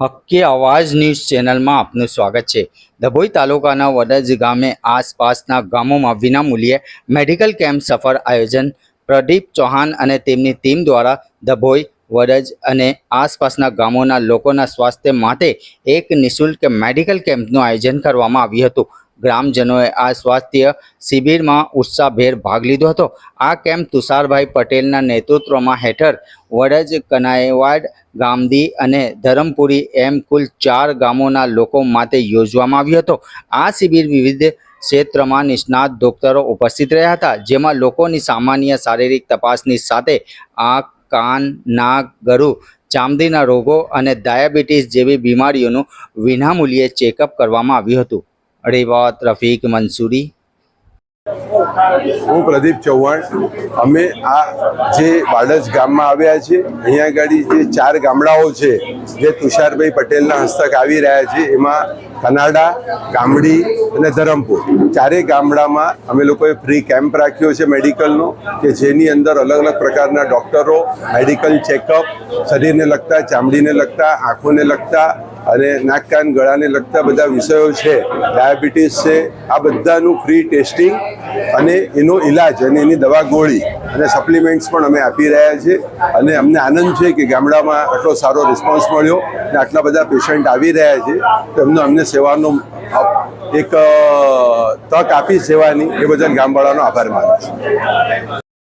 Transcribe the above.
હક્કી અવાજ ન્યૂઝ ચેનલમાં આપનું સ્વાગત છે। ડભોઈ તાલુકાના વડજ ગામે આસપાસના ગામોમાં વિનામૂલ્યે મેડિકલ કેમ્પ સફળ આયોજન પ્રદીપ ચૌહાણ અને તેમની ટીમ દ્વારા ડભોઈ વડજ અને આસપાસના ગામોના લોકોના સ્વાસ્થ્ય માટે એક નિઃશુલ્ક મેડિકલ કેમ્પનું આયોજન કરવામાં આવ્યું હતું। ગ્રામજનોએ આ સ્વાસ્થ્ય શિબિરમાં ઉત્સાહભેર ભાગ લીધો હતો। આ કેમ્પ તુષારભાઈ પટેલના નેતૃત્વમાં હેઠળ વડજ, કનાયવાડ, ગામદી અને ધરમપુરી એમ કુલ 4 ગામોના લોકો માટે યોજવામાં આવ્યો હતો। આ શિબિર વિવિધ ક્ષેત્રમાં નિષ્ણાત ડોક્ટરો ઉપસ્થિત રહ્યા હતા, જેમાં લોકોની સામાન્ય શારીરિક તપાસની સાથે આંખ, કાન, નાક, ગળું, ચામડીના રોગો અને ડાયાબિટીસ જેવી બીમારીઓનું વિનામૂલ્યે ચેકઅપ કરવામાં આવ્યું હતું। रिवात रफीक मंसूरी। હું પ્રદીપ ચૌહાણ। અમે આ જે વાડજ ગામમાં આવ્યા છે, અહીંયા આગળ જે 4 ગામડાઓ છે જે તુષારભાઈ પટેલના હસ્તક આવી રહ્યા છે, એમાં કનાડા, ગામડી અને ધરમપુર, 4 ગામડામાં અમે લોકોએ ફ્રી કેમ્પ રાખ્યો છે મેડિકલનો, કે જેની અંદર અલગ અલગ પ્રકારના ડૉક્ટરો મેડિકલ ચેકઅપ, શરીરને લગતા, ચામડીને લગતા, આંખોને લગતા અને નાક કાન ગળાને લગતા બધા વિષયો છે, ડાયાબિટીસ છે, આ બધાનું ફ્રી ટેસ્ટિંગ અને એનો ઇલાજ અને એની દવા ગોળી અને સપ્લિમેન્ટ્સ પણ અમે આપી રહ્યા છીએ। અને અમને આનંદ છે કે ગામડામાં આટલો સારો રિસ્પોન્સ મળ્યો અને આટલા બધા પેશન્ટ આવી રહ્યા છે, તો એમનો અમને સેવાનો એક તક આપી સેવાની, એ બદલ ગામવાળાનો આભાર માનું છું।